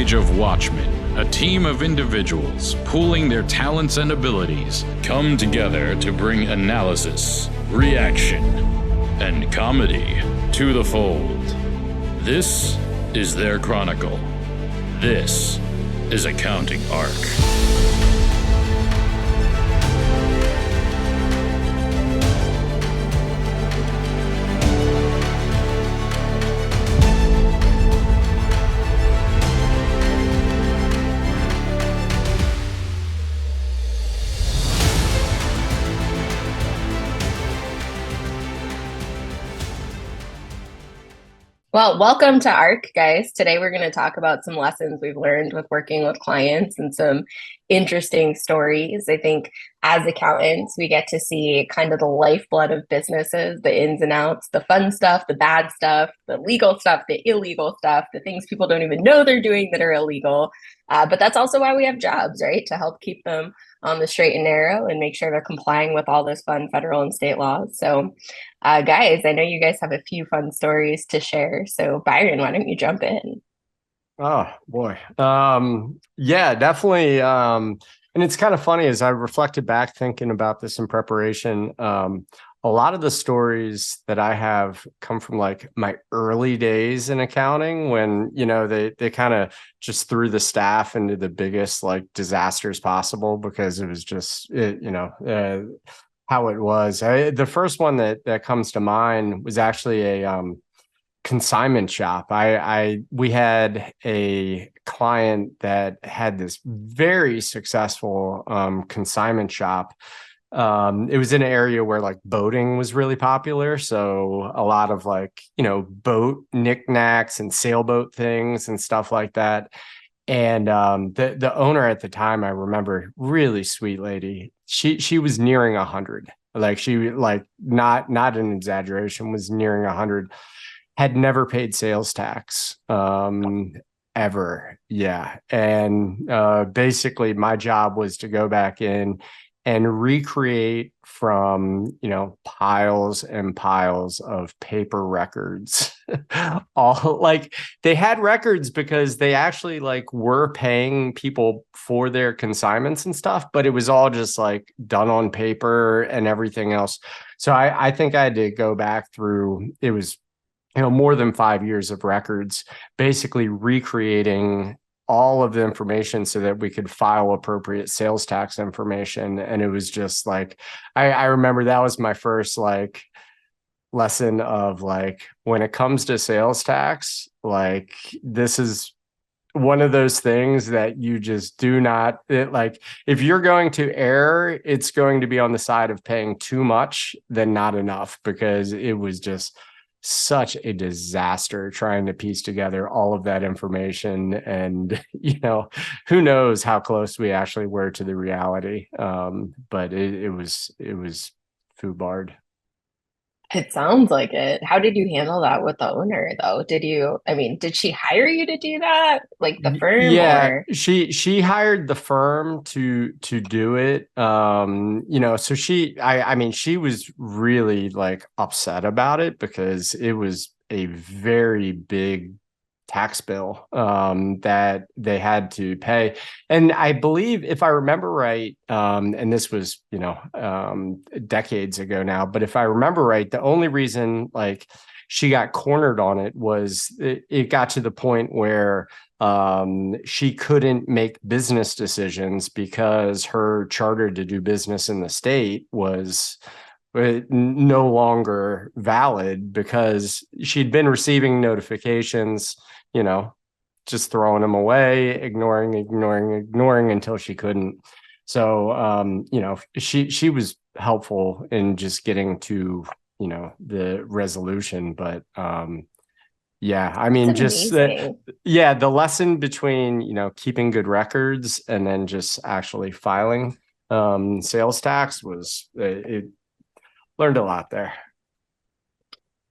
age of watchmen, a team of individuals pooling their talents and abilities come together to bring analysis, reaction, and comedy to the fold. This is their chronicle. This is Accounting Arc. Well, welcome to ARC, guys. Today we're going to talk about some lessons we've learned with working with clients and some interesting stories. I think as accountants, we get to see kind of the lifeblood of businesses, the ins and outs, the fun stuff, the bad stuff, the legal stuff, the illegal stuff, the things people don't even know they're doing that are illegal. But that's also why we have jobs, right? To help keep them on the straight and narrow and make sure they're complying with all those fun federal and state laws. So guys, I know you guys have a few fun stories to share. So Byron, why don't you jump in? Oh boy. Yeah, definitely. And it's kind of funny as I reflected back thinking about this in preparation. A lot of the stories that I have come from like my early days in accounting when, they kind of just threw the staff into the biggest like disasters possible because it was just, how it was. The first one that comes to mind was actually a consignment shop. We had a client that had this very successful consignment shop. It was in an area where like boating was really popular. So a lot of like, boat knickknacks and sailboat things and stuff like that. And the owner at the time, I remember, really sweet lady. She was nearing 100. Like she not an exaggeration, was nearing 100. Had never paid sales tax ever. Yeah. And basically my job was to go back in and recreate from, piles and piles of paper records. All like they had records because they actually like were paying people for their consignments and stuff, but it was all just like done on paper and everything else. So I think I had to go back through, it was, more than 5 years of records, basically recreating all of the information so that we could file appropriate sales tax information. And it was just like, I remember that was my first like lesson of like, when it comes to sales tax, like this is one of those things that you just do not, like, if you're going to err, it's going to be on the side of paying too much than not enough, because it was just such a disaster trying to piece together all of that information. And, who knows how close we actually were to the reality. But it was foobarred. It sounds like it. How did you handle that with the owner, though? Did she hire you to do that? Like the firm Yeah, or? she hired the firm to do it. So she was really like upset about it because it was a very big tax bill that they had to pay. And I believe, if I remember right, and this was, decades ago now, but if I remember right, the only reason like she got cornered on it was it got to the point where she couldn't make business decisions because her charter to do business in the state was no longer valid, because she'd been receiving notifications, just throwing them away, ignoring until she couldn't. So, she was helpful in just getting to, the resolution. But yeah, I mean, just the lesson between, keeping good records and then just actually filing sales tax was, it learned a lot there.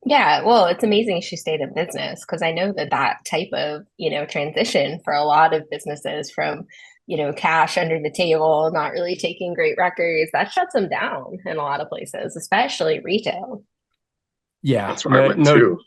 Yeah, well, it's amazing she stayed in business, because I know that type of, transition for a lot of businesses from, cash under the table, not really taking great records, that shuts them down in a lot of places, especially retail. Yeah, That's where I went too.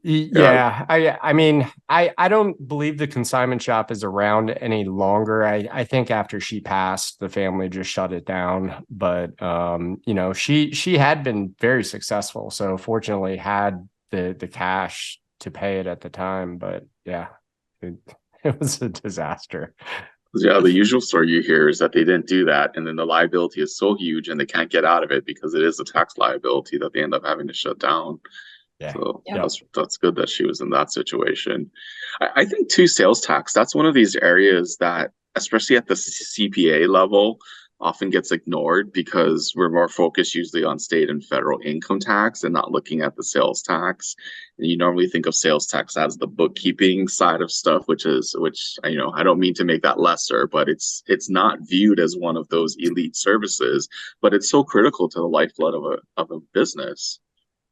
Yeah, I mean, I don't believe the consignment shop is around any longer. I think after she passed, the family just shut it down. But you know, she had been very successful, so fortunately had the cash to pay it at the time. But yeah, it, it was a disaster. Yeah, the usual story you hear is that they didn't do that, and then the liability is so huge and they can't get out of it because it is a tax liability that they end up having to shut down. Yeah. So Yep. that's good that she was in that situation. I think too, sales tax, that's one of these areas that, especially at the CPA level, often gets ignored because we're more focused usually on state and federal income tax and not looking at the sales tax. And you normally think of sales tax as the bookkeeping side of stuff, which you know, I don't mean to make that lesser, but it's not viewed as one of those elite services, but it's so critical to the lifeblood of a business.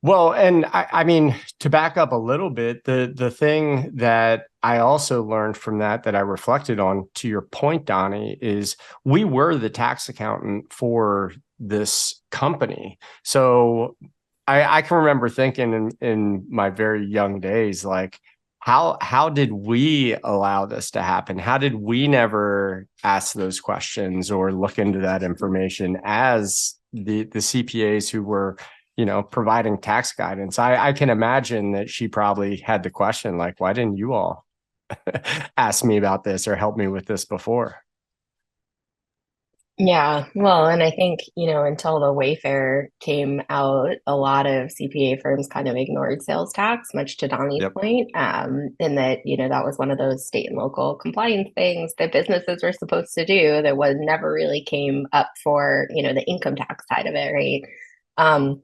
Well, and I mean, to back up a little bit, the thing that I also learned from that I reflected on, to your point, Donnie, is we were the tax accountant for this company. So I can remember thinking in my very young days, like, how did we allow this to happen? How did we never ask those questions or look into that information as the CPAs who were, you know, providing tax guidance? I can imagine that she probably had the question, like, why didn't you all ask me about this or help me with this before? Yeah, well, and I think, until the Wayfair came out, a lot of CPA firms kind of ignored sales tax, much to Donnie's Yep. point, and that, that was one of those state and local compliance things that businesses were supposed to do that was never really came up for, the income tax side of it, right?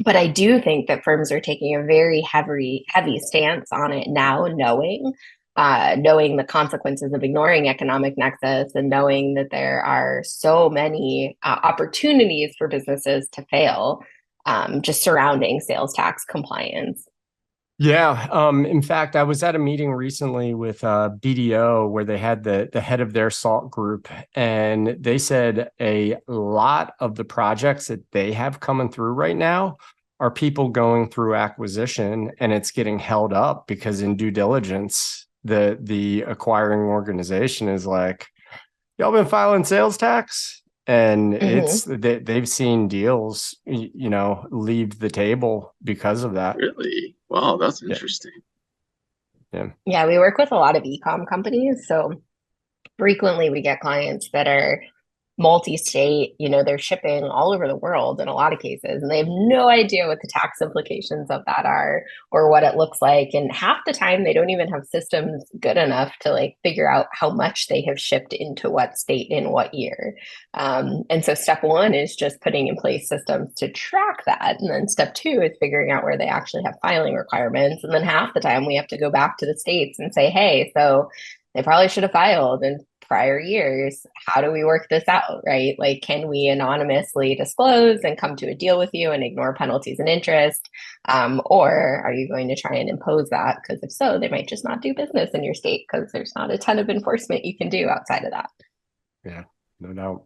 But I do think that firms are taking a very heavy stance on it now, knowing the consequences of ignoring economic nexus and knowing that there are so many opportunities for businesses to fail just surrounding sales tax compliance. Yeah. In fact, I was at a meeting recently with BDO where they had the head of their SALT group, and they said a lot of the projects that they have coming through right now are people going through acquisition, and it's getting held up because in due diligence, the acquiring organization is like, y'all been filing sales tax? And they've seen deals, leave the table because of that. Really? Wow, that's interesting. Yeah, we work with a lot of e-com companies, so frequently we get clients that are multi-state, they're shipping all over the world in a lot of cases, and they have no idea what the tax implications of that are or what it looks like. And half the time they don't even have systems good enough to like figure out how much they have shipped into what state in what year. And so step one is just putting in place systems to track that. And then step two is figuring out where they actually have filing requirements. And then half the time we have to go back to the states and say, hey, so they probably should have filed in prior years. How do we work this out, right? Like, can we anonymously disclose and come to a deal with you and ignore penalties and interest? Or are you going to try and impose that? Because if so, they might just not do business in your state because there's not a ton of enforcement you can do outside of that. Yeah, no doubt.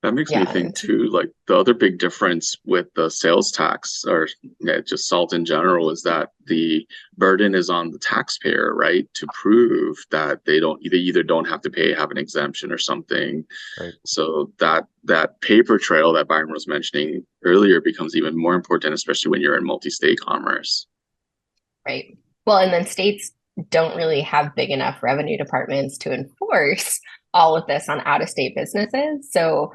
That makes me think too, like the other big difference with the sales tax or just SALT in general is that the burden is on the taxpayer, right? To prove that they either don't have to pay, have an exemption or something. Right. So that paper trail that Byron was mentioning earlier becomes even more important, especially when you're in multi-state commerce. Right. Well, and then states don't really have big enough revenue departments to enforce all of this on out-of-state businesses. So,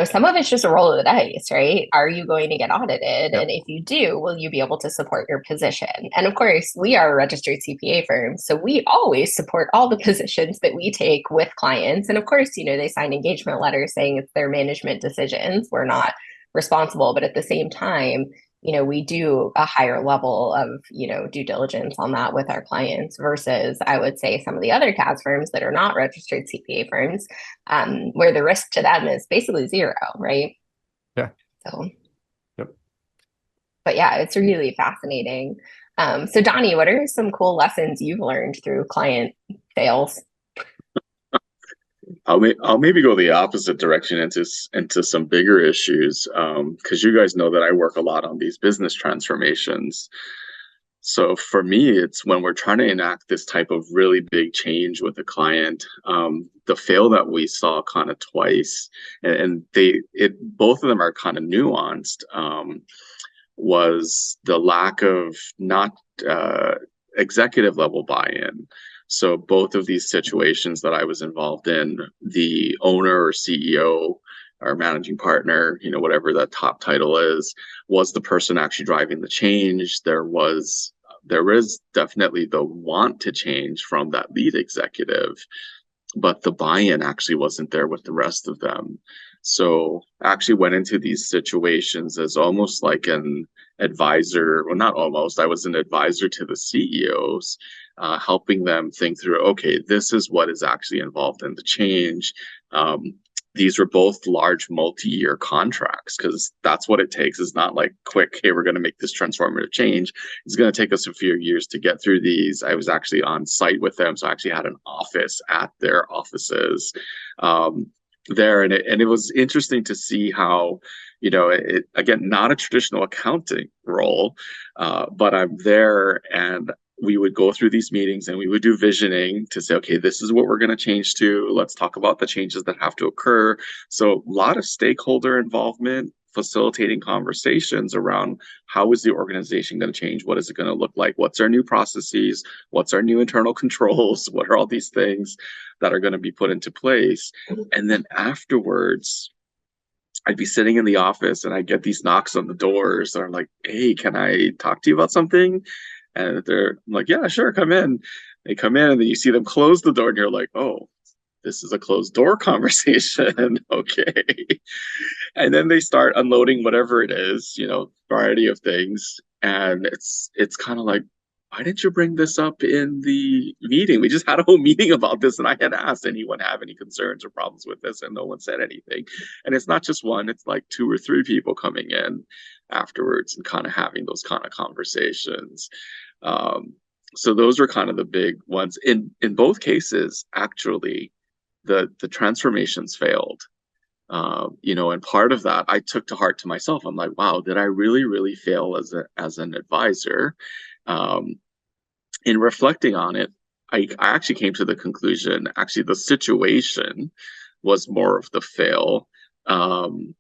some of it's just a roll of the dice, right? Are you going to get audited? Yep. And if you do, will you be able to support your position? And of course, we are a registered CPA firm, so we always support all the positions that we take with clients. And of course, they sign engagement letters saying it's their management decisions. We're not responsible, but at the same time, we do a higher level of, due diligence on that with our clients versus, I would say, some of the other CAS firms that are not registered CPA firms, where the risk to them is basically zero, right? Yeah. So, yep. But yeah, it's really fascinating. So Donnie, what are some cool lessons you've learned through client sales? I'll maybe go the opposite direction into some bigger issues, because you guys know that I work a lot on these business transformations. So for me, it's when we're trying to enact this type of really big change with a client, the fail that we saw kind of twice, and both of them are kind of nuanced, was the lack of not executive level buy-in. So both of these situations that I was involved in, the owner or CEO or managing partner, whatever that top title is, was the person actually driving the change. There is definitely the want to change from that lead executive, but the buy-in actually wasn't there with the rest of them. So I actually went into these situations as almost like an advisor. Well, not almost, I was an advisor to the CEOs, helping them think through, okay, this is what is actually involved in the change. These were both large multi-year contracts, because that's what it takes. It's not like quick, hey, we're going to make this transformative change. It's going to take us a few years to get through these. I was actually on site with them, so I actually had an office at their offices there. And it was interesting to see how, again, not a traditional accounting role, but I'm there, and we would go through these meetings and we would do visioning to say, okay, this is what we're going to change to. Let's talk about the changes that have to occur. So a lot of stakeholder involvement, facilitating conversations around how is the organization going to change? What is it going to look like? What's our new processes? What's our new internal controls? What are all these things that are going to be put into place? And then afterwards, I'd be sitting in the office and I get these knocks on the doors that are like, hey, can I talk to you about something? And I'm like, yeah, sure, come in. They come in and then you see them close the door and you're like, oh, this is a closed door conversation. Okay. And then they start unloading whatever it is, variety of things. And it's kind of like, why didn't you bring this up in the meeting? We just had a whole meeting about this, and I had asked anyone have any concerns or problems with this, and no one said anything. And it's not just one, it's like 2 or 3 people coming in afterwards and kind of having those kind of conversations. So those were kind of the big ones. In both cases, actually, the transformations failed. And part of that I took to heart to myself. I'm like, wow, did I really, really fail as an advisor? In reflecting on it, I actually came to the conclusion, actually, the situation was more of the fail. And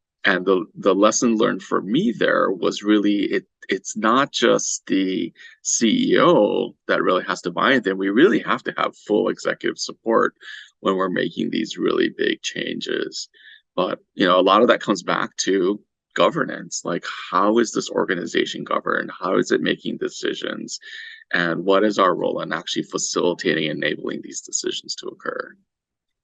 the lesson learned for me there was really, it's not just the CEO that really has to buy in. We really have to have full executive support when we're making these really big changes. But, a lot of that comes back to governance. Like, how is this organization governed? How is it making decisions? And what is our role in actually facilitating, enabling these decisions to occur?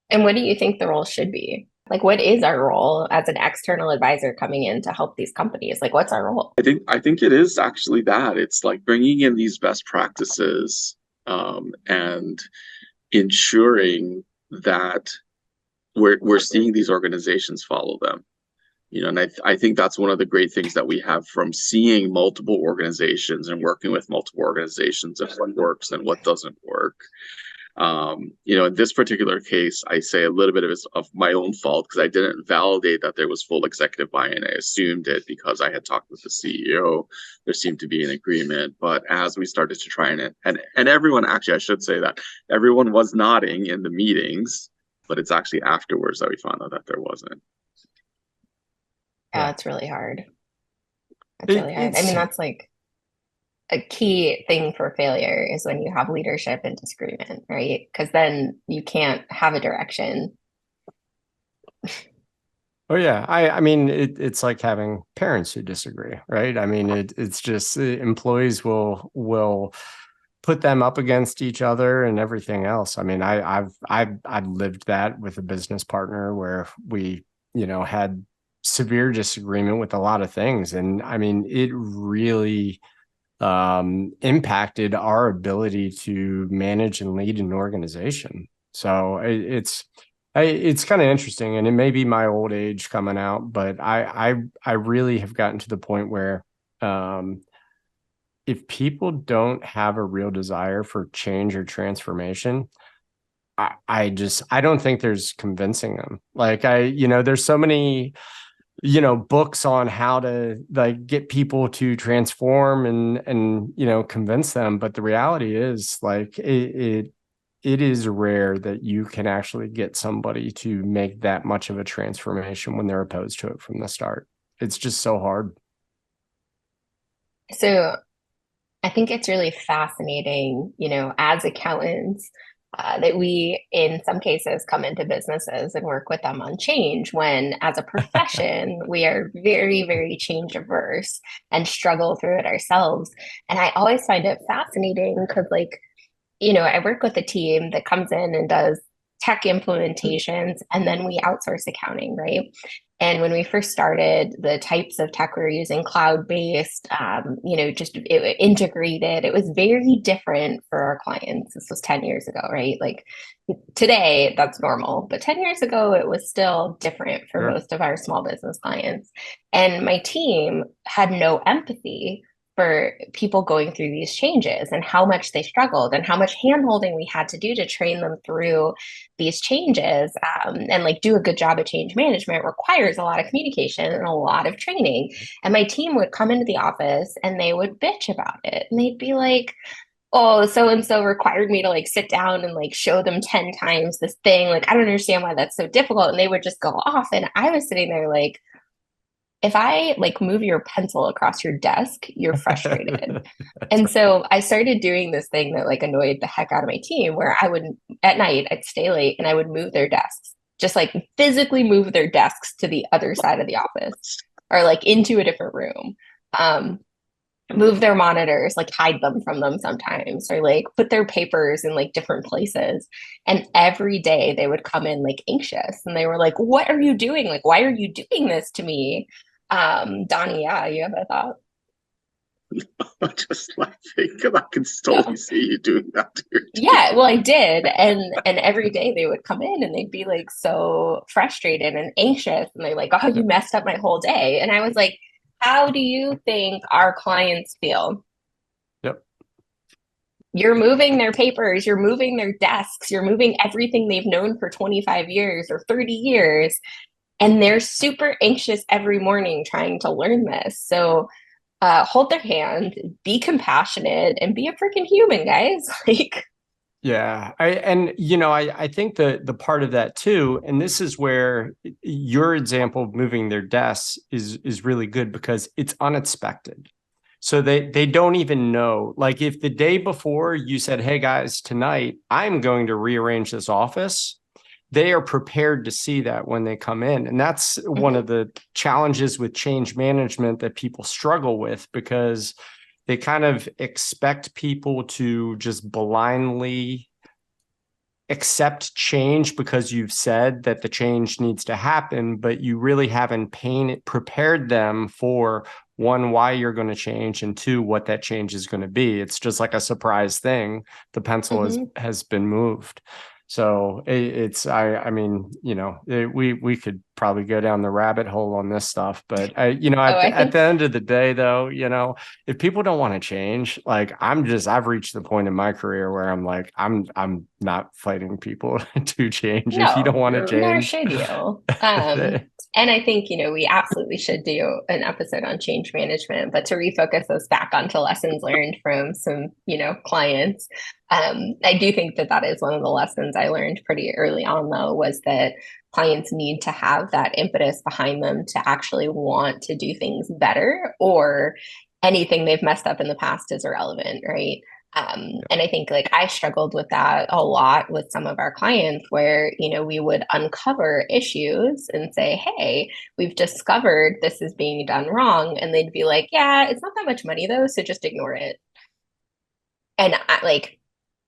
And what do you think the role should be? Like, what is our role as an external advisor coming in to help these companies? Like, what's our role? I think it is actually that. It's like bringing in these best practices, and ensuring that we're seeing these organizations follow them. And I think that's one of the great things that we have from seeing multiple organizations and working with multiple organizations, and what works and what doesn't work. In this particular case, I say a little bit of my own fault, because I didn't validate that there was full executive buy-in. I assumed it because I had talked with the CEO. There seemed to be an agreement. But as we started to try and everyone, actually, I should say that everyone was nodding in the meetings, but it's actually afterwards that we found out that there wasn't. Yeah, it's really hard. It's really hard. I mean, that's like a key thing for failure, is when you have leadership and disagreement, right? Because then you can't have a direction. Oh yeah, I mean it's like having parents who disagree, right? I mean it's just employees will put them up against each other and everything else. I mean I've lived that with a business partner where we had severe disagreement with a lot of things, and I mean it really impacted our ability to manage and lead an organization. So it's kind of interesting, and it may be my old age coming out, but I really have gotten to the point where if people don't have a real desire for change or transformation, I don't think there's convincing them. Like there's so many books on how to like get people to transform and convince them. But the reality is like it is rare that you can actually get somebody to make that much of a transformation when they're opposed to it from the start. It's just so hard. So I think it's really fascinating, as accountants, that we, in some cases, come into businesses and work with them on change when, as a profession, we are very, very change averse and struggle through it ourselves. And I always find it fascinating because, like, I work with a team that comes in and does tech implementations, and then we outsource accounting, right? And when we first started, the types of tech we were using, cloud-based, just integrated, it was very different for our clients. This was 10 years ago, right? Like today, that's normal. But 10 years ago, it was still different for Sure. most of our small business clients. And my team had no empathy for people going through these changes and how much they struggled and how much handholding we had to do to train them through these changes, and like do a good job of change management requires a lot of communication and a lot of training. And my team would come into the office and they would bitch about it, and they'd be like, oh, so and so required me to like sit down and like show them 10 times this thing, like I don't understand why that's so difficult. And they would just go off, and I was sitting there like, if I like move your pencil across your desk, you're frustrated. And so I started doing this thing that like annoyed the heck out of my team, where I would, at night, I'd stay late and I would move their desks, just like physically move their desks to the other side of the office or like into a different room. Move their monitors, like hide them from them sometimes, or like put their papers in like different places. And every day they would come in like anxious, and they were like, what are you doing? Like, why are you doing this to me? Donnie, yeah, you have a thought? I'm just laughing because I can totally see you doing that to your team. Yeah, well, I did. And every day they would come in and they'd be like so frustrated and anxious, and they're like, oh, you messed up my whole day. And I was like, how do you think our clients feel? Yep. You're moving their papers, you're moving their desks, you're moving everything they've known for 25 years or 30 years, and they're super anxious every morning trying to learn this. So hold their hand, be compassionate, and be a freaking human, guys. Like, Yeah. I think the part of that too, and this is where your example of moving their desks is really good because it's unexpected. So they don't even know. Like if the day before you said, hey guys, tonight I'm going to rearrange this office, they are prepared to see that when they come in. And that's one of the challenges with change management that people struggle with, because they kind of expect people to just blindly accept change because you've said that the change needs to happen, but you really haven't prepared them for, one, why you're going to change, and two, what that change is going to be. It's just like a surprise thing. The pencil has been moved. So we could probably go down the rabbit hole on this stuff, but at the end of the day, though, if people don't want to change, like I've reached the point in my career where I'm like, I'm not fighting people to change. If you don't want to nor change, should you. And I think, we absolutely should do an episode on change management, but to refocus us back onto lessons learned from some, clients. I do think that is one of the lessons I learned pretty early on, though, was that clients need to have that impetus behind them to actually want to do things better, or anything they've messed up in the past is irrelevant, right? And I think like I struggled with that a lot with some of our clients where, we would uncover issues and say, hey, we've discovered this is being done wrong. And they'd be like, yeah, it's not that much money though, so just ignore it. And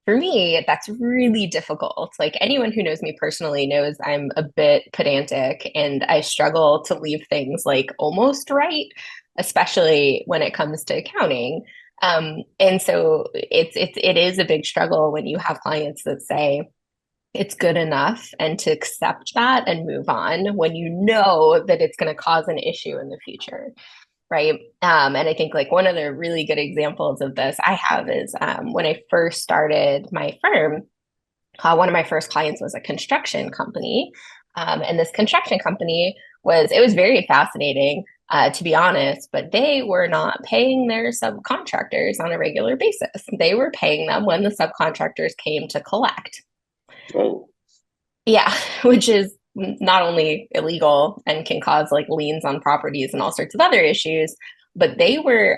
for me, that's really difficult. Like anyone who knows me personally knows I'm a bit pedantic and I struggle to leave things like almost right, especially when it comes to accounting. And so it is a big struggle when you have clients that say it's good enough, and to accept that and move on when you know that it's going to cause an issue in the future. Right. And I think like one of the really good examples of this I have is when I first started my firm, one of my first clients was a construction company. And this construction company it was very fascinating, to be honest, but they were not paying their subcontractors on a regular basis. They were paying them when the subcontractors came to collect. Oh, Yeah, which is not only illegal and can cause like liens on properties and all sorts of other issues, but they were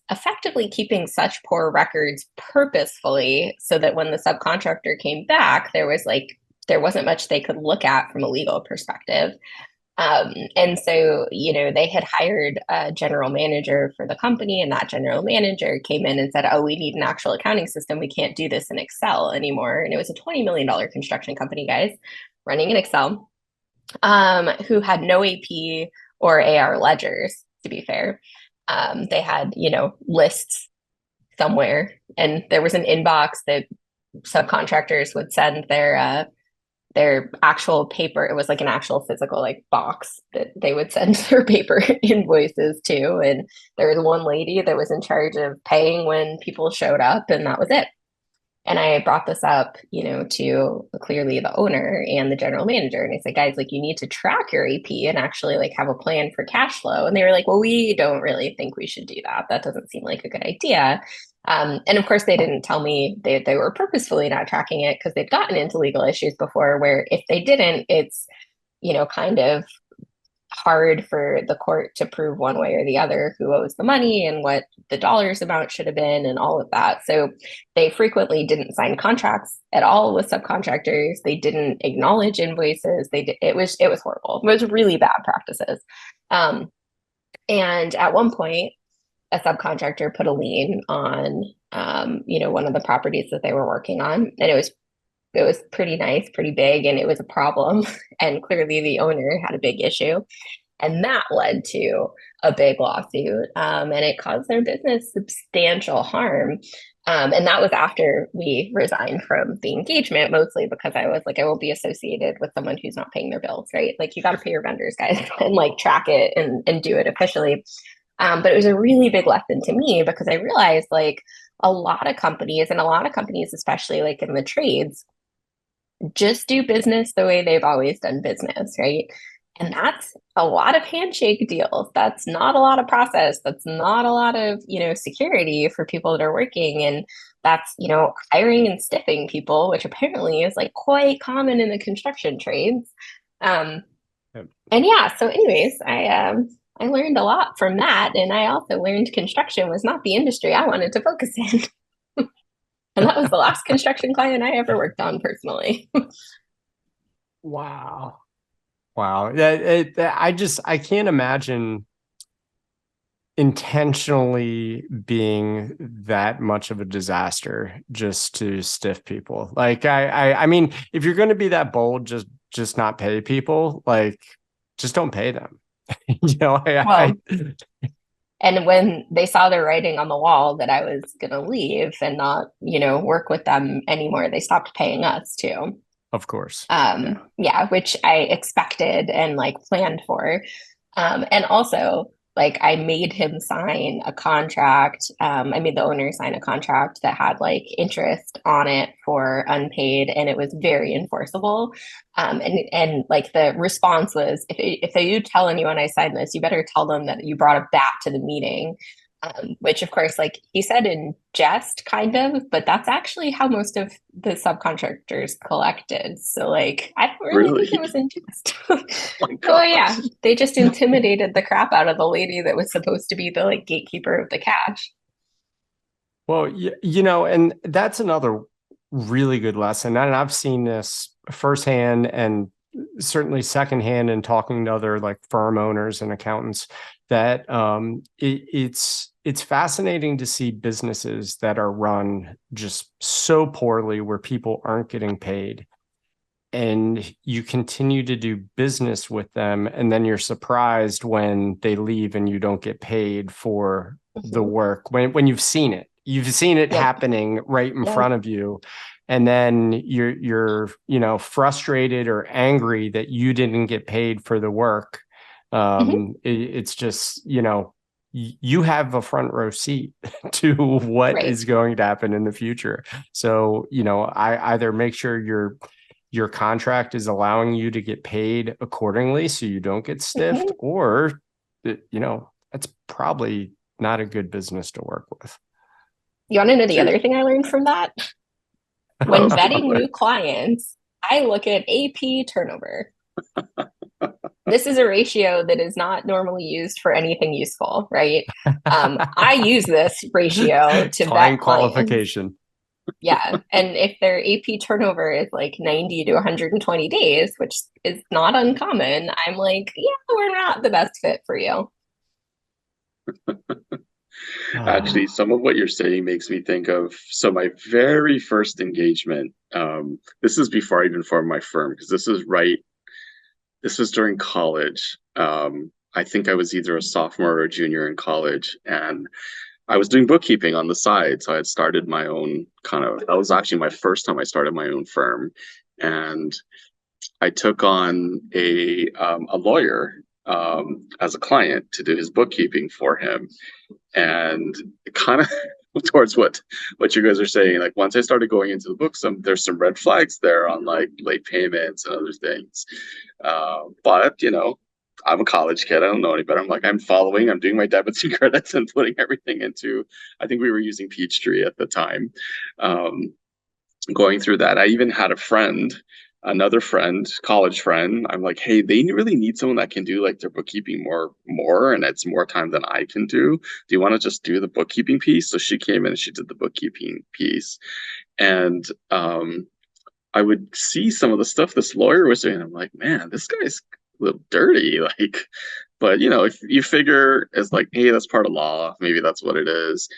effectively keeping such poor records purposefully so that when the subcontractor came back, there wasn't much they could look at from a legal perspective. And so, they had hired a general manager for the company, and that general manager came in and said, "Oh, we need an actual accounting system. We can't do this in Excel anymore." And it was a $20 million construction company, guys, running in Excel, who had no AP or AR ledgers, to be fair. They had, lists somewhere, and there was an inbox that subcontractors would send their actual paper. It was like an actual physical like box that they would send their paper invoices to. And there was one lady that was in charge of paying when people showed up, and that was it. And I brought this up, to clearly the owner and the general manager. And I said, guys, like, you need to track your AP and actually like have a plan for cash flow. And they were like, well, we don't really think we should do that. That doesn't seem like a good idea. And of course, they didn't tell me they were purposefully not tracking it because they've gotten into legal issues before where if they didn't, it's, kind of hard for the court to prove one way or the other who owes the money and what the dollars amount should have been and all of that. So they frequently didn't sign contracts at all with subcontractors. They didn't acknowledge invoices. It was horrible. It was really bad practices. And at one point, a subcontractor put a lien on, one of the properties that they were working on, and it was pretty nice, pretty big, and it was a problem. And clearly the owner had a big issue. And that led to a big lawsuit, and it caused their business substantial harm. And that was after we resigned from the engagement, mostly because I was like, I won't be associated with someone who's not paying their bills, right? Like, you got to pay your vendors, guys, and like track it and do it officially. But it was a really big lesson to me because I realized like a lot of companies, especially like in the trades, just do business the way they've always done business, right? And that's a lot of handshake deals. That's not a lot of process. That's not a lot of, security for people that are working. And that's, hiring and stiffing people, which apparently is like quite common in the construction trades. And yeah, so anyways, I learned a lot from that. And I also learned construction was not the industry I wanted to focus in. And that was the last construction client I ever worked on personally. Wow. I can't imagine intentionally being that much of a disaster just to stiff people. Like, I mean, if you're going to be that bold, just not pay people, like, just don't pay them. And when they saw the writing on the wall that I was going to leave and not, work with them anymore, they stopped paying us too. Of course. Yeah, which I expected and like planned for. And also, like, I made him sign a contract. I made the owner sign a contract that had like interest on it for unpaid, and it was very enforceable. And like the response was, if you tell anyone I signed this, you better tell them that you brought it back to the meeting. Which of course, like he said in jest, kind of, but that's actually how most of the subcontractors collected. So like, I don't really think it was in jest. Oh yeah, they just intimidated the crap out of the lady that was supposed to be the like gatekeeper of the cash. Well, and that's another really good lesson. And I've seen this firsthand and certainly secondhand in talking to other like firm owners and accountants, that it's fascinating to see businesses that are run just so poorly where people aren't getting paid, and you continue to do business with them, and then you're surprised when they leave and you don't get paid for the work when you've seen it happening right in front of you. And then you're frustrated or angry that you didn't get paid for the work. It's just, you have a front row seat to what is going to happen in the future. So, I either make sure you're your contract is allowing you to get paid accordingly so you don't get stiffed, or, that's probably not a good business to work with. You want to know the other thing I learned from that? When vetting new clients, I look at AP turnover. This is a ratio that is not normally used for anything useful, right? I use this ratio to vet qualification. Yeah. And if their AP turnover is like 90 to 120 days, which is not uncommon, I'm like, yeah, we're not the best fit for you. Actually, some of what you're saying makes me think of, so my very first engagement, this is before I even formed my firm, because this was during college. I think I was either a sophomore or a junior in college, and I was doing bookkeeping on the side. So I had started my own that was actually my first time I started my own firm. And I took on a lawyer as a client to do his bookkeeping for him. And kind of towards what you guys are saying, like once I started going into the book, there's some red flags there on like late payments and other things. But I'm a college kid. I don't know any better. I'm doing my debits and credits and putting everything into, I think we were using Peachtree at the time. Going through that, I even had another friend, college friend. I'm like, hey, they really need someone that can do like their bookkeeping more, and it's more time than I can do. Do you want to just do the bookkeeping piece? So she came in and she did the bookkeeping piece. And I would see some of the stuff this lawyer was doing. I'm like, man, this guy's a little dirty. Like, but if you figure as like, hey, that's part of law, maybe that's what it is.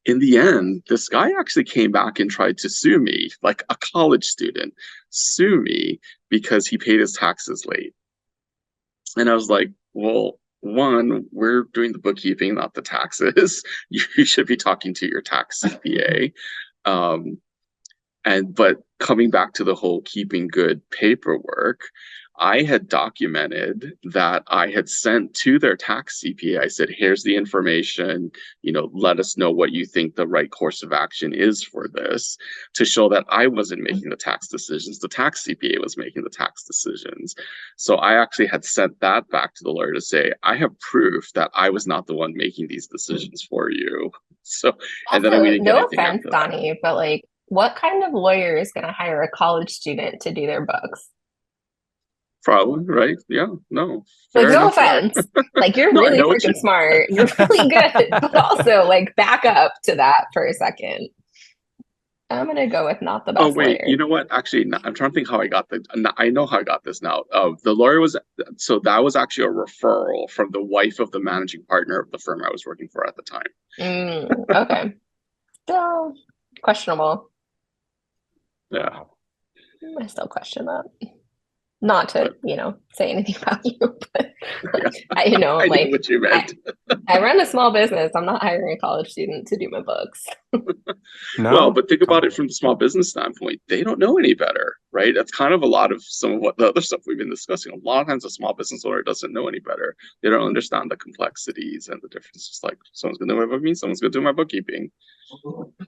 In the end, this guy actually came back and tried to sue me, like a college student, sue me because he paid his taxes late. And I was like, well, one, we're doing the bookkeeping, not the taxes. You should be talking to your tax CPA. But coming back to the whole keeping good paperwork, I had documented that I had sent to their tax CPA. I said, here's the information, let us know what you think the right course of action is for this, to show that I wasn't making the tax decisions. The tax CPA was making the tax decisions. So I actually had sent that back to the lawyer to say, I have proof that I was not the one making these decisions for you. So, and then we didn't get anything. No offense, Donny, but like, what kind of lawyer is going to hire a college student to do their books? Probably, right? Yeah, no. Like, no offense. Like, you're really freaking smart. You're really good. But also, like, back up to that for a second. I'm going to go with not the best lawyer. Oh, wait. You know what? Actually, I'm trying to think how I got I know how I got this now. The lawyer that was actually a referral from the wife of the managing partner of the firm I was working for at the time. Okay. Still questionable. Yeah. I still question that. Not to, say anything about you, but I know what you meant. I run a small business. I'm not hiring a college student to do my books. No. Well, but think about it from the small business standpoint. They don't know any better, right? That's kind of a lot of some of what the other stuff we've been discussing. A lot of times a small business owner doesn't know any better. They don't understand the complexities and the differences. Like, someone's going to do my bookkeeping, someone's going to do my bookkeeping.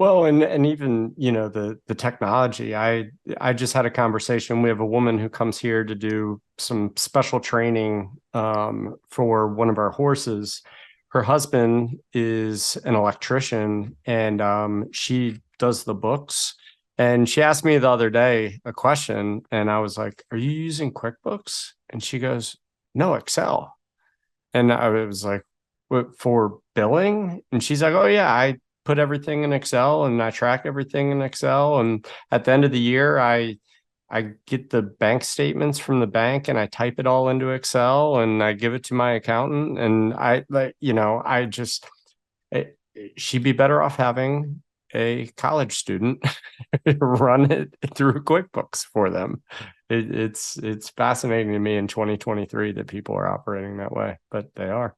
Well, and even, the technology, I just had a conversation. We have a woman who comes here to do some special training for one of our horses. Her husband is an electrician, and she does the books. And she asked me the other day a question, and I was like, are you using QuickBooks? And she goes, no, Excel. And I was like, what, for billing? And she's like, oh yeah, I put everything in Excel and I track everything in Excel. And at the end of the year, I get the bank statements from the bank and I type it all into Excel and I give it to my accountant. And she'd be better off having a college student run it through QuickBooks for them. It's fascinating to me in 2023 that people are operating that way, but they are.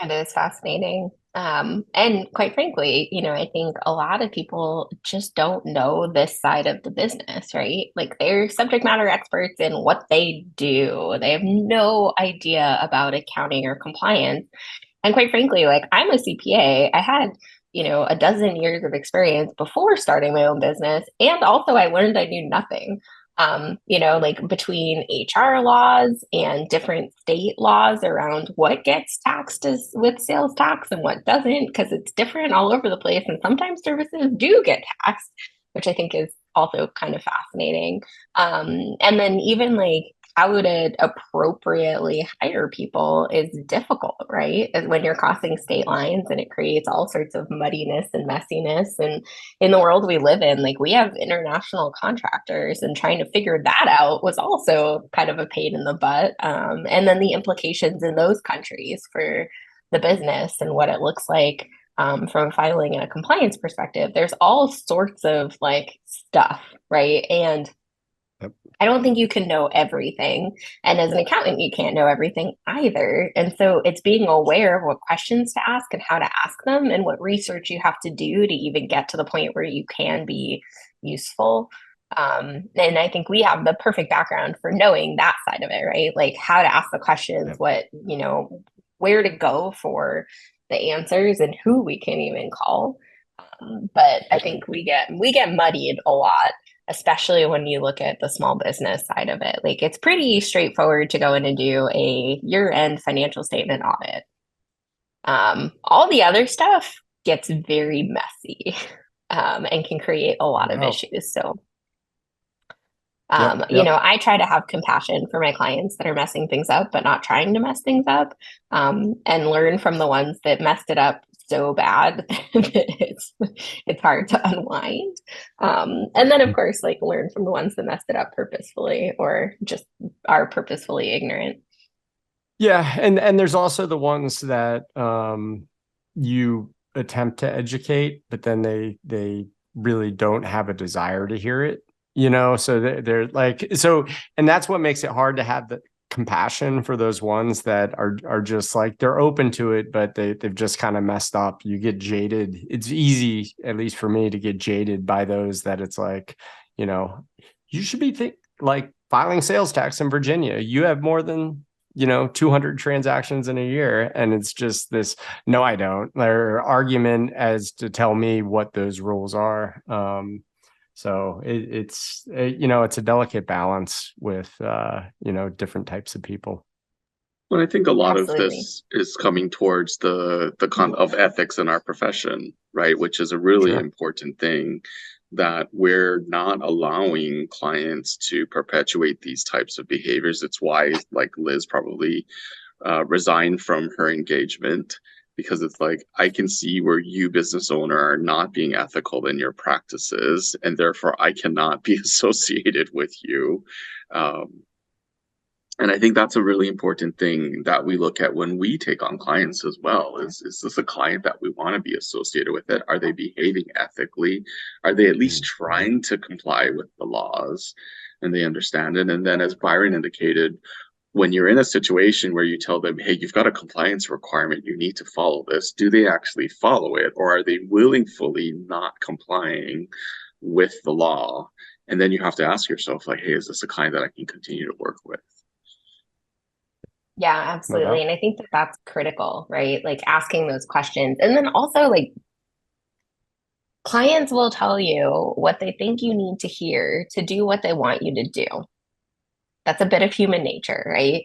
It is fascinating. And quite frankly, I think a lot of people just don't know this side of the business, right? Like, they're subject matter experts in what they do. They have no idea about accounting or compliance. And quite frankly, like, I'm a CPA. I had, a dozen years of experience before starting my own business. And also I learned I knew nothing. like between HR laws and different state laws around what gets taxed as with sales tax and what doesn't, because it's different all over the place. And sometimes services do get taxed, which I think is also kind of fascinating. And then even like how to appropriately hire people is difficult, right? When you're crossing state lines, and it creates all sorts of muddiness and messiness. And in the world we live in, like we have international contractors, and trying to figure that out was also kind of a pain in the butt. And then the implications in those countries for the business and what it looks like from filing and a compliance perspective. There's all sorts of like stuff, right? And I don't think you can know everything. And as an accountant, you can't know everything either. And so it's being aware of what questions to ask and how to ask them, and what research you have to do to even get to the point where you can be useful. And I think we have the perfect background for knowing that side of it, right? Like how to ask the questions, what, where to go for the answers, and who we can even call. But I think we get muddied a lot, especially when you look at the small business side of it. Like it's pretty straightforward to go in and do a year-end financial statement audit. All the other stuff gets very messy and can create a lot of issues. So, I try to have compassion for my clients that are messing things up, but not trying to mess things up, and learn from the ones that messed it up so bad that it's hard to unwind. And then of course, like learn from the ones that messed it up purposefully or just are purposefully ignorant. Yeah. And there's also the ones that you attempt to educate, but then they really don't have a desire to hear it, so they're like, and that's what makes it hard to have the compassion for those ones that are just like, they're open to it, but they've just kind of messed up. You get jaded. It's easy, at least for me, to get jaded by those that it's like, you should be like filing sales tax in Virginia. You have more than 200 transactions in a year. And it's just this, no, I don't. Their argument as to tell me what those rules are. So it's a delicate balance with, different types of people. Well, I think a lot Absolutely. of this is coming towards the of ethics in our profession, right? Which is a really important thing, that we're not allowing clients to perpetuate these types of behaviors. It's why, like Liz probably resigned from her engagement, because it's like, I can see where you, business owner, are not being ethical in your practices, and therefore I cannot be associated with you. And I think that's a really important thing that we look at when we take on clients as well. Is this a client that we want to be associated with it? Are they behaving ethically? Are they at least trying to comply with the laws and they understand it? And then, as Byron indicated, when you're in a situation where you tell them, hey, you've got a compliance requirement, you need to follow this, do they actually follow it? Or are they willingly not complying with the law? And then you have to ask yourself, like, hey, is this a client that I can continue to work with? Yeah, absolutely. And I think that that's critical, right? Like asking those questions. And then also, like, clients will tell you what they think you need to hear to do what they want you to do. That's a bit of human nature, right?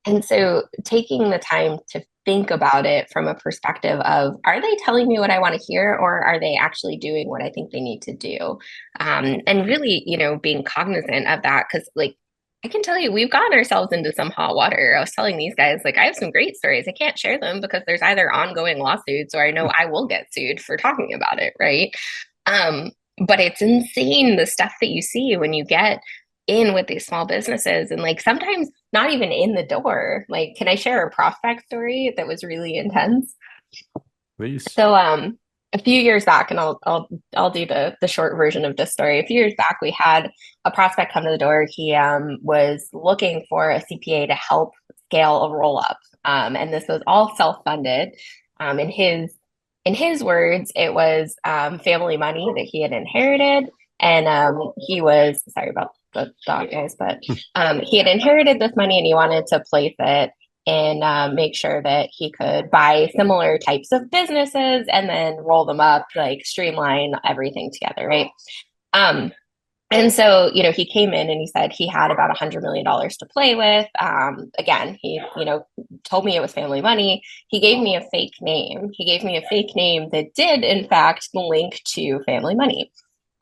And so taking the time to think about it from a perspective of, are they telling me what I want to hear, or are they actually doing what I think they need to do? And really, being cognizant of that, because like, I can tell you, we've gotten ourselves into some hot water. I was telling these guys, like, I have some great stories. I can't share them because there's either ongoing lawsuits or I know I will get sued for talking about it, right? But it's insane the stuff that you see when you get in with these small businesses, and like sometimes not even in the door. Like, can I share a prospect story that was really intense? Please. So a few years back, and I'll do the short version of this story. A few years back, we had a prospect come to the door. He was looking for a CPA to help scale a roll up, and this was all self-funded. In his words, it was family money that he had inherited, and he was, sorry about the dog, guys, but he had inherited this money and he wanted to place it and make sure that he could buy similar types of businesses and then roll them up, like streamline everything together, right? And so, he came in and he said he had about $100 million to play with. Again, he, told me it was family money. He gave me a fake name. He gave me a fake name that did, in fact, link to family money.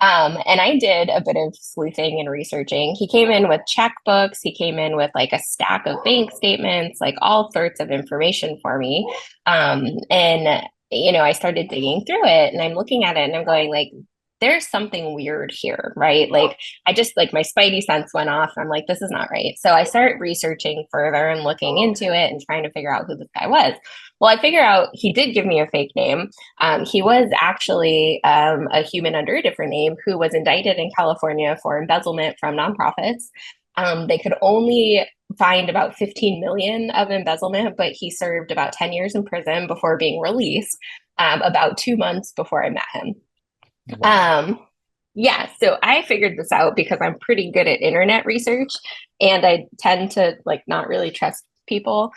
And I did a bit of sleuthing and researching. He came in with checkbooks. He came in with like a stack of bank statements, like all sorts of information for me. And I started digging through it and I'm looking at it and I'm going like, there's something weird here, right? Like I just like my spidey sense went off. I'm like, this is not right. So I start researching further and looking into it and trying to figure out who this guy was. Well, I figure out he did give me a fake name. He was actually a human under a different name who was indicted in California for embezzlement from nonprofits. They could only find about 15 million of embezzlement, but he served about 10 years in prison before being released about 2 months before I met him. Wow. Yeah, so I figured this out because I'm pretty good at internet research and I tend to like not really trust people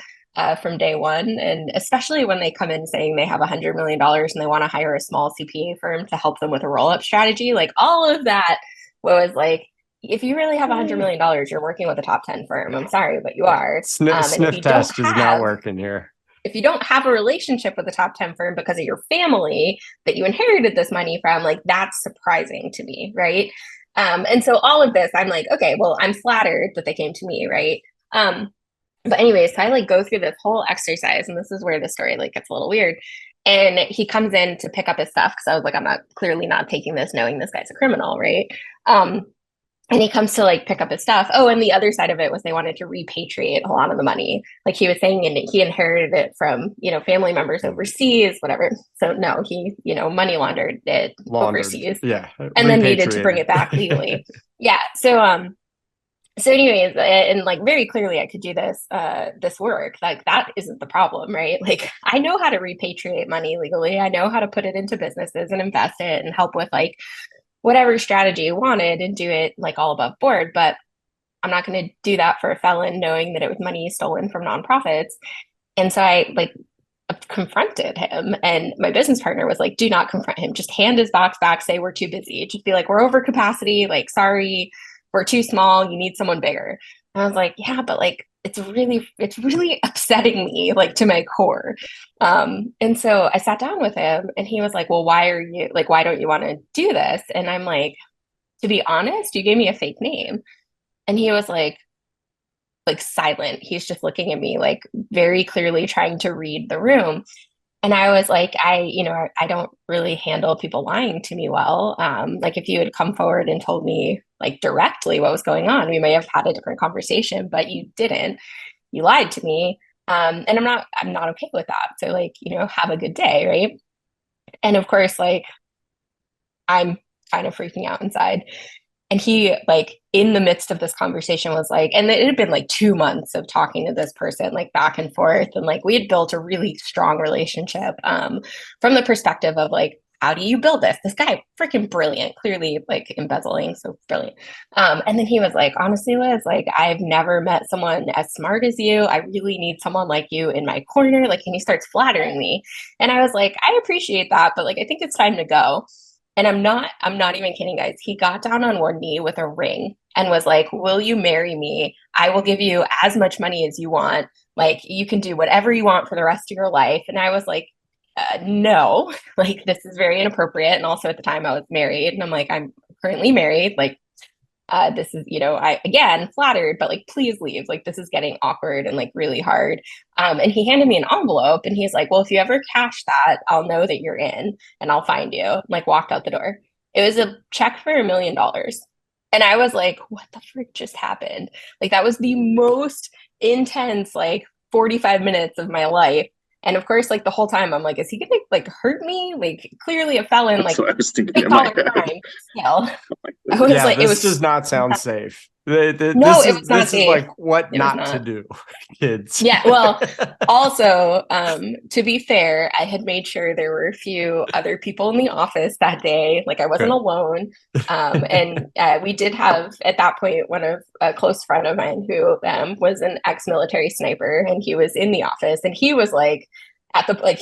from day one. And especially when they come in saying they have $100 million and they want to hire a small CPA firm to help them with a roll-up strategy, like all of that was like, if you really have $100 million, you're working with a top 10 firm. I'm sorry, but you are. Sniff test is not working here. If you don't have a relationship with a top 10 firm because of your family that you inherited this money from, like that's surprising to me, right? And so all of this, I'm like, okay, well, I'm flattered that they came to me, right? But anyways, so I like go through this whole exercise, and this is where the story like gets a little weird. And he comes in to pick up his stuff because I was like, I'm clearly not taking this knowing this guy's a criminal, right? And he comes to like pick up his stuff. Oh, and the other side of it was they wanted to repatriate a lot of the money. Like he was saying, and he inherited it from, family members overseas, whatever. So no, he, money laundered it overseas. Yeah. And then needed to bring it back legally. Yeah. So anyways, and like very clearly I could do this work. Like that isn't the problem, right? Like I know how to repatriate money legally. I know how to put it into businesses and invest it and help with like whatever strategy you wanted and do it like all above board. But I'm not going to do that for a felon knowing that it was money stolen from nonprofits. And so I like confronted him, and my business partner was like, do not confront him. Just hand his box back, say we're too busy. Just be like, we're over capacity. Like, sorry, we're too small. You need someone bigger. And I was like, yeah, but like, it's really upsetting me like to my core. And so I sat down with him and he was like, well, why don't you want to do this? And I'm like, to be honest, you gave me a fake name. And he was like silent. He's just looking at me like very clearly trying to read the room. And I was like, I don't really handle people lying to me well. Like if you had come forward and told me like directly what was going on, we may have had a different conversation, but you didn't. You lied to me. And I'm not okay with that. So like, have a good day, right? And of course, like I'm kind of freaking out inside. And he like in the midst of this conversation was like, and it had been like 2 months of talking to this person, like back and forth. And like, we had built a really strong relationship from the perspective of like, how do you build this? This guy, freaking brilliant, clearly like embezzling. So brilliant. And then he was like, honestly, Liz, like I've never met someone as smart as you. I really need someone like you in my corner. Like, and he starts flattering me. And I was like, I appreciate that, but like, I think it's time to go. And I'm not even kidding, guys. He got down on one knee with a ring and was like, will you marry me? I will give you as much money as you want. Like, you can do whatever you want for the rest of your life. And I was like, no, like, this is very inappropriate. And also at the time I was married and I'm like, I'm currently married. Like, this is, I, again, flattered, but like, please leave. Like, this is getting awkward and like really hard. And he handed me an envelope and he's like, well, if you ever cash that, I'll know that you're in and I'll find you. Like, walked out the door. It was a check for $1 million. And I was like, what the frick just happened? Like, that was the most intense, like 45 minutes of my life. And of course, like the whole time I'm like, is he gonna like hurt me? Like clearly a felon, That's like what I was thinking in my head. crime. Still. Oh I was Yeah, like, this it was does not sound safe. No, it was not This is safe. like what It was not not. to do, kids. Yeah, well, also, to be fair, I had made sure there were a few other people in the office that day. Like I wasn't Good. alone. And we did have, at that point, a close friend of mine who was an ex-military sniper, and he was in the office, and he was like,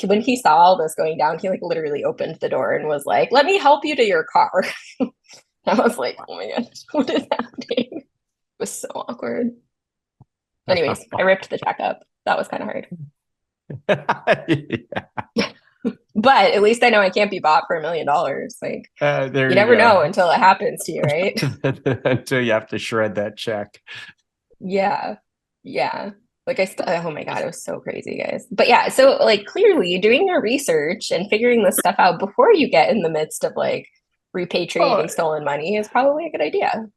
when he saw all this going down, he like literally opened the door and was like, let me help you to your car. I was like, oh my gosh, what is happening? It was so awkward. Anyways, I ripped the check up. That was kind of hard. Yeah. But at least I know I can't be bought for $1 million. Like, There you you never go. know until it happens to you, right? Until you have to shred that check. Yeah. Yeah. Like oh my God, it was so crazy, guys. But yeah, so like clearly doing your research and figuring this stuff out before you get in the midst of like Well, repatriating stolen money is probably a good idea.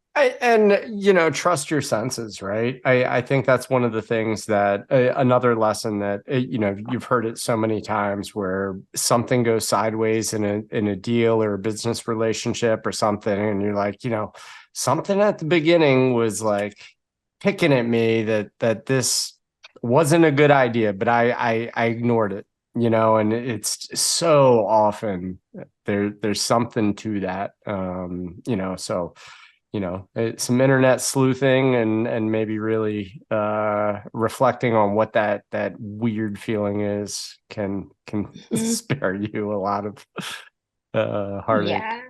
Trust your senses, right? I think that's one of the things that another lesson that, you've heard it so many times where something goes sideways in a deal or a business relationship or something. And you're like, something at the beginning was like picking at me that this wasn't a good idea, but I ignored it, and it's so often there's something to that, so it's some internet sleuthing and maybe really reflecting on what that weird feing is can spare you a lot of heartache. Yeah.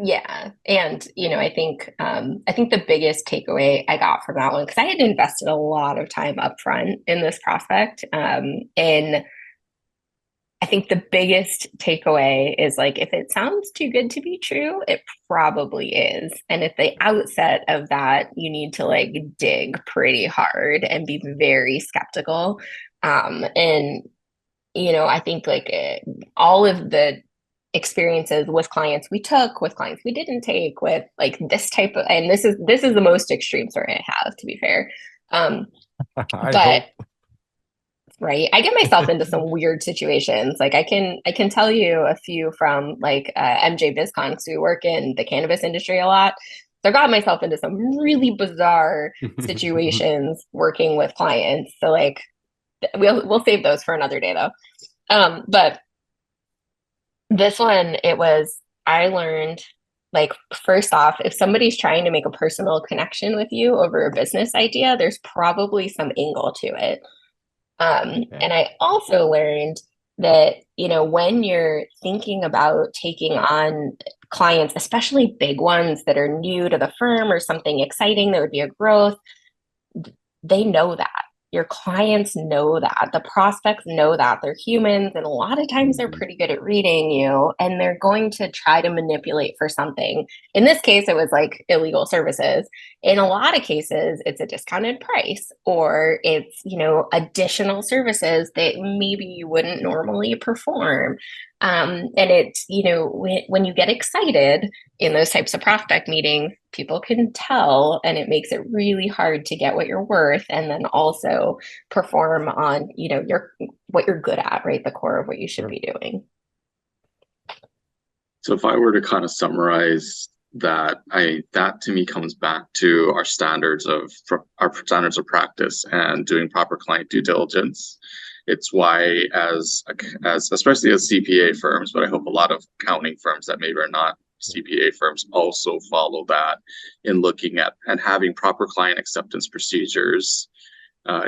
Yeah. And I think the biggest takeaway I got from that one, because I had invested a lot of time upfront in this prospect. And I think the biggest takeaway is like, if it sounds too good to be true, it probably is. And at the outset of that, you need to like dig pretty hard and be very skeptical. And, I think like all of the experiences with clients we took, with clients we didn't take, with like this type of, and this is the most extreme story I have, to be fair. I But hope. right, I get myself into some weird situations. Like I can tell you a few from like MJ BizCon, because we work in the cannabis industry a lot. So I got myself into some really bizarre situations working with clients. So like we'll save those for another day though. But this one, I learned like, first off, if somebody's trying to make a personal connection with you over a business idea, there's probably some angle to it. And I also learned that, when you're thinking about taking on clients, especially big ones that are new to the firm or something exciting that would be a growth, they know that. Your clients know that. The prospects know that. They're humans. And a lot of times they're pretty good at reading you, and they're going to try to manipulate for something. In this case, it was like illegal services. In a lot of cases, it's a discounted price, or it's, additional services that maybe you wouldn't normally perform. And it's, when you get excited in those types of prospect meetings, people can tell, and it makes it really hard to get what you're worth, and then also perform on, what you're good at, right? The core of what you should be doing. So if I were to kind of summarize that, that to me comes back to our standards of practice and doing proper client due diligence. It's why as especially as CPA firms, but I hope a lot of accounting firms that maybe are not CPA firms also follow that in looking at and having proper client acceptance procedures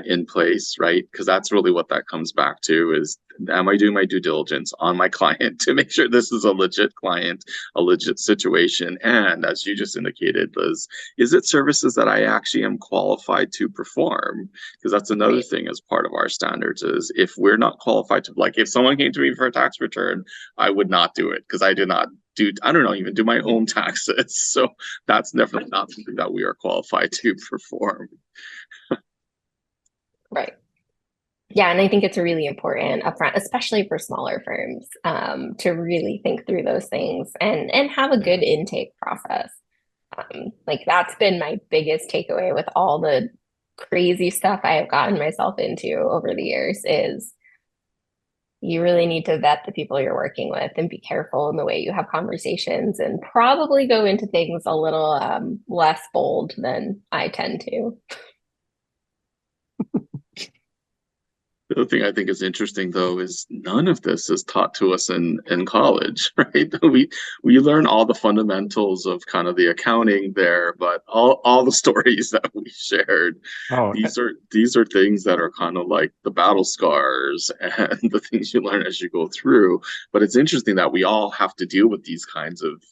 in place, right? Because that's really what that comes back to is, am I doing my due diligence on my client to make sure this is a legit client, a legit situation? And as you just indicated, Liz, is it services that I actually am qualified to perform? Because that's another thing as part of our standards is, if we're not qualified to, like if someone came to me for a tax return, I would not do it because I did not even do my own taxes. So that's definitely not something that we are qualified to perform. Right. Yeah, and I think it's really important upfront, especially for smaller firms, to really think through those things and have a good intake process. Like that's been my biggest takeaway with all the crazy stuff I have gotten myself into over the years is you really need to vet the people you're working with and be careful in the way you have conversations, and probably go into things a little less bold than I tend to. The other thing I think is interesting, though, is none of this is taught to us in college, right? We learn all the fundamentals of kind of the accounting there, but all the stories that we shared, these are things that are kind of like the battle scars and the things you learn as you go through. But it's interesting that we all have to deal with these kinds of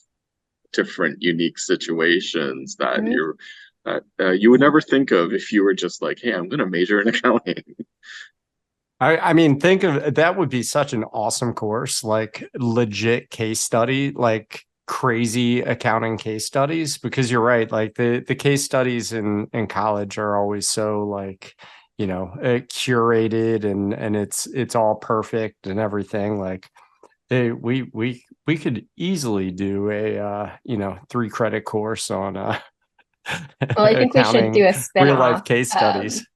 different unique situations that you would never think of if you were just like, hey, I'm going to major in accounting. I mean, think of that would be such an awesome course, like legit case study, like crazy accounting case studies, because you're right. Like the case studies in college are always so like, curated and it's all perfect and everything. Like we could easily do a 3-credit course on well, I think we should do a real life spin-off. case studies.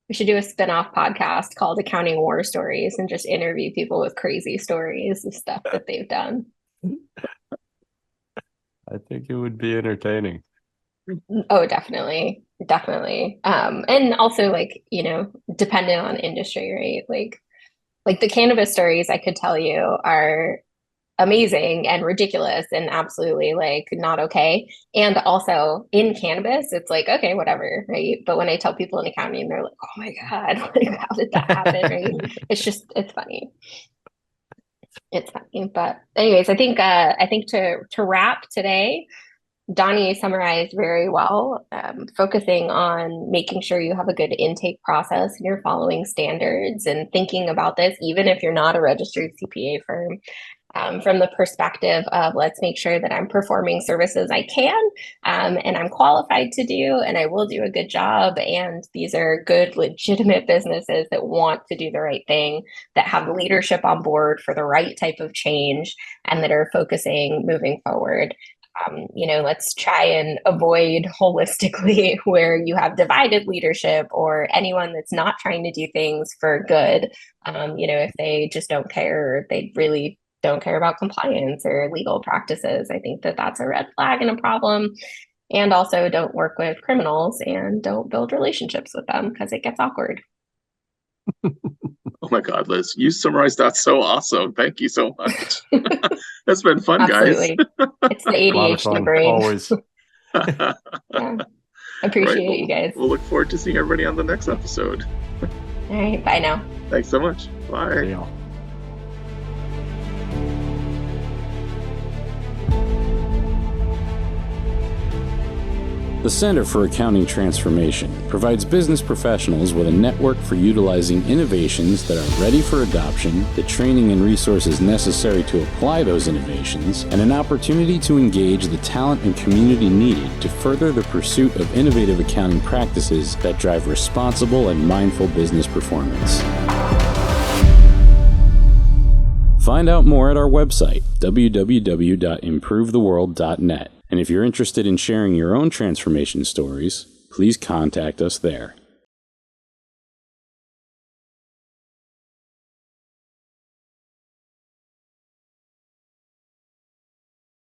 We should do a spin-off podcast called Accounting War Stories and just interview people with crazy stories of stuff that they've done. I think it would be entertaining. Oh, definitely. Definitely. And also like, dependent on industry, right? Like the cannabis stories I could tell you are amazing and ridiculous and absolutely like not okay. And also in cannabis, it's like, okay, whatever, right? But when I tell people in accounting, they're like, oh my God, like how did that happen? Right? It's funny. It's funny. But anyways, I think to wrap today, Donny summarized very well, focusing on making sure you have a good intake process and you're following standards and thinking about this, even if you're not a registered CPA firm. From the perspective of let's make sure that I'm performing services I can and I'm qualified to do and I will do a good job. And these are good, legitimate businesses that want to do the right thing, that have leadership on board for the right type of change and that are focusing moving forward. Let's try and avoid holistically where you have divided leadership or anyone that's not trying to do things for good. If they just don't care, or they really don't care about compliance or legal practices. I think that that's a red flag and a problem. And also don't work with criminals and don't build relationships with them because it gets awkward. Oh my God, Liz, you summarized that so awesome. Thank you so much. That's been fun, Absolutely. guys. It's the ADHD brain. Always. Yeah. Appreciate you guys. We'll look forward to seeing everybody on the next episode. All right. Bye now. Thanks so much. Bye. See y'all. The Center for Accounting Transformation provides business professionals with a network for utilizing innovations that are ready for adoption, the training and resources necessary to apply those innovations, and an opportunity to engage the talent and community needed to further the pursuit of innovative accounting practices that drive responsible and mindful business performance. Find out more at our website, www.improvetheworld.net. And if you're interested in sharing your own transformation stories, please contact us there.